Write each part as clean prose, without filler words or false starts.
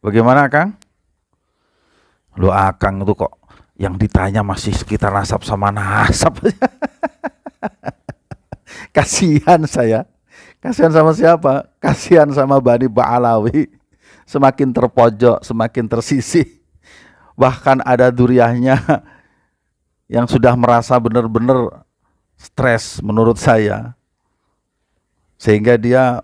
Bagaimana Kang? Lu Akang itu kok yang ditanya masih sekitar nasab sama nasab. Kasihan saya. Kasihan sama siapa? Kasihan sama Bani Ba'alawi. Semakin terpojok, semakin tersisih. Bahkan ada duriahnya yang sudah merasa benar-benar stres menurut saya. Sehingga dia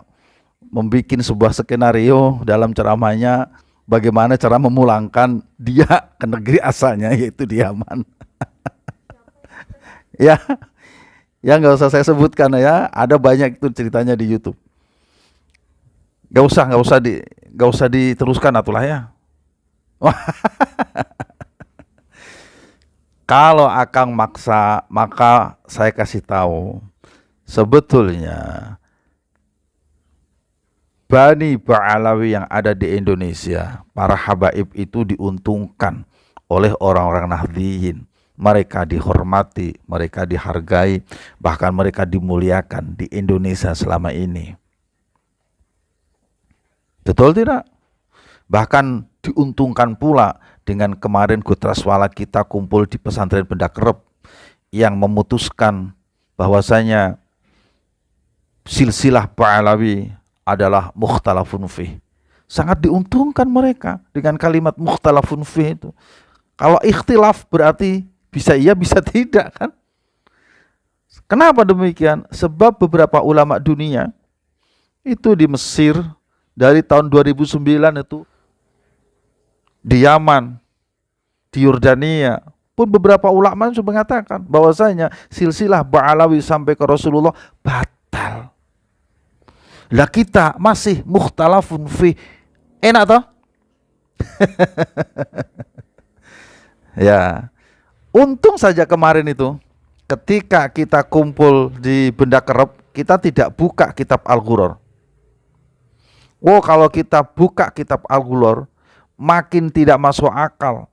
membuat sebuah skenario dalam ceramahnya bagaimana cara memulangkan dia ke negeri asalnya, yaitu di Yaman. Ya, ya nggak usah saya sebutkan ya, ada banyak itu ceritanya di YouTube. Nggak usah diteruskan atulah ya. Kalau Akang maksa, maka saya kasih tahu, sebetulnya Bani Ba'alawi yang ada di Indonesia, para habaib itu diuntungkan oleh orang-orang Nahdliyin. Mereka dihormati, mereka dihargai, bahkan mereka dimuliakan di Indonesia selama ini. Betul tidak? Bahkan diuntungkan pula dengan kemarin Gutraswala kita kumpul di pesantren Benda Kerep yang memutuskan bahwasanya silsilah Ba'alawi adalah mukhtalafun fih. Sangat diuntungkan mereka dengan kalimat mukhtalafun fih itu. Kalau ikhtilaf berarti bisa iya bisa tidak kan? Kenapa demikian? Sebab beberapa ulama dunia itu di Mesir dari tahun 2009 itu, di Yaman, di Yordania pun beberapa ulama sudah mengatakan bahwasanya silsilah Ba'alawi sampai ke Rasulullah batal. Lah kita masih mukhtalafun fi. Enak toh? Ya. Untung saja kemarin itu ketika kita kumpul di Benda Kerep, kita tidak buka kitab Al-Ghuror. Oh, kalau kita buka kitab Al-Ghuror, makin tidak masuk akal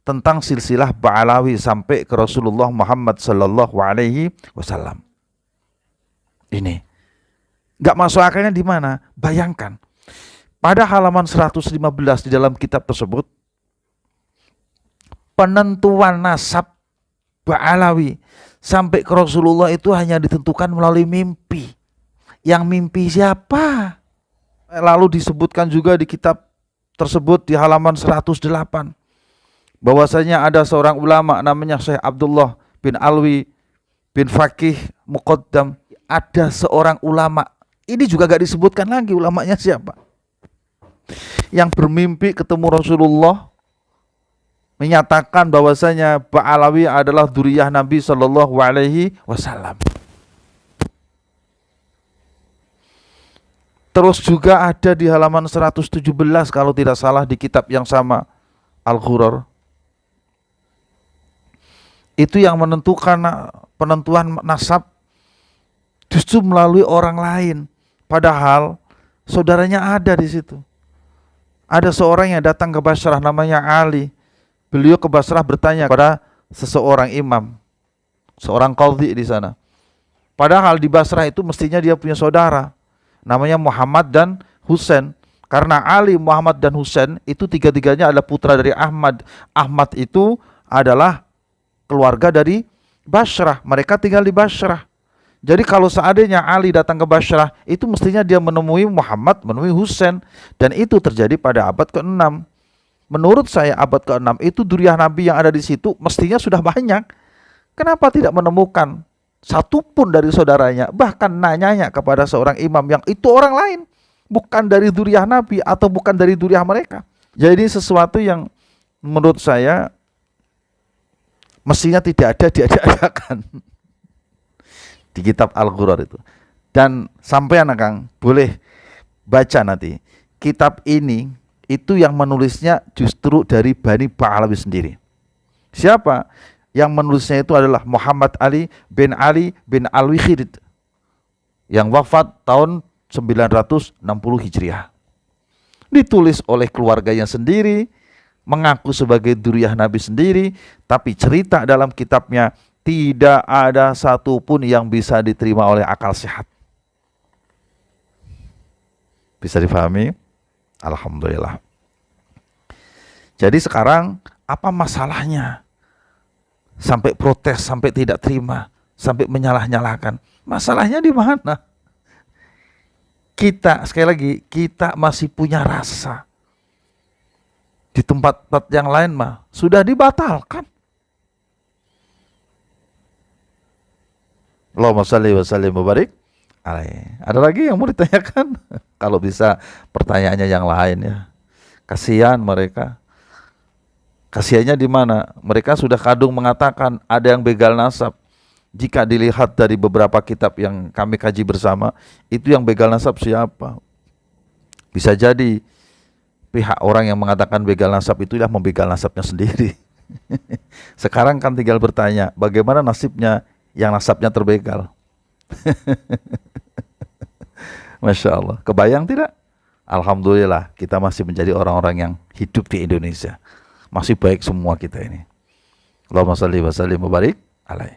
tentang silsilah Ba'alawi sampai ke Rasulullah Muhammad sallallahu alaihi wasallam. Ini nggak masuk akalnya di mana? Bayangkan, pada halaman 115 di dalam kitab tersebut, penentuan nasab Ba'alawi sampai ke Rasulullah itu hanya ditentukan melalui mimpi. Yang mimpi siapa? Lalu disebutkan juga di kitab tersebut di halaman 108 bahwasanya ada seorang ulama namanya Syekh Abdullah bin Alwi bin Faqih Muqaddam. Ada seorang ulama, ini juga gak disebutkan lagi ulamanya siapa, yang bermimpi ketemu Rasulullah, menyatakan bahwasanya Ba'alawi adalah dzurriyyah Nabi sallallahu alaihi wasallam. Terus juga ada di halaman 117 kalau tidak salah di kitab yang sama, Al-Ghuror. Itu yang menentukan penentuan nasab justru melalui orang lain, padahal saudaranya ada di situ. Ada seorang yang datang ke Basrah namanya Ali. Beliau ke Basrah bertanya kepada seseorang imam, seorang qadhi di sana. Padahal di Basrah itu mestinya dia punya saudara namanya Muhammad dan Husain. Karena Ali, Muhammad dan Husain itu tiga-tiganya adalah putra dari Ahmad. Ahmad itu adalah keluarga dari Basrah. Mereka tinggal di Basrah. Jadi kalau seandainya Ali datang ke Basrah, itu mestinya dia menemui Muhammad, menemui Husain. Dan itu terjadi pada abad ke-6. Menurut saya abad ke-6 itu dzurriyyah Nabi yang ada di situ mestinya sudah banyak. Kenapa tidak menemukan satupun dari saudaranya? Bahkan nanyanya kepada seorang imam yang itu orang lain, bukan dari dzurriyyah Nabi atau bukan dari dzurriyyah mereka. Jadi sesuatu yang menurut saya mestinya tidak ada diadakan di kitab Al-Ghuror itu. Dan sampean Kang boleh baca nanti kitab ini, itu yang menulisnya justru dari Bani Ba'alawi sendiri. Siapa? Yang menulisnya itu adalah Muhammad Ali bin Al-Wikhid yang wafat tahun 960 Hijriah. Ditulis oleh keluarganya sendiri, mengaku sebagai dzurriyyah Nabi sendiri, tapi cerita dalam kitabnya tidak ada satupun yang bisa diterima oleh akal sehat. Bisa difahami? Alhamdulillah. Jadi sekarang apa masalahnya? Sampai protes, sampai tidak terima, sampai menyalah-nyalahkan. Masalahnya di mana? Kita, sekali lagi, kita masih punya rasa. Di tempat-tempat yang lain mah sudah dibatalkan. Allahumma shalli wa sallim wa barik alaihi. Ada lagi yang mau ditanyakan? Kalau bisa pertanyaannya yang lain ya. Kasihan mereka. Kasihannya di mana? Mereka sudah kadung mengatakan ada yang begal nasab. Jika dilihat dari beberapa kitab yang kami kaji bersama, itu yang begal nasab siapa? Bisa jadi pihak orang yang mengatakan begal nasab itulah membegal nasabnya sendiri. Sekarang kan tinggal bertanya, bagaimana nasibnya yang nasabnya terbegal? Masya Allah. Kebayang tidak? Alhamdulillah kita masih menjadi orang-orang yang hidup di Indonesia. Masih baik semua kita ini. Allahumma shalli wa sallim wa barik alaihi.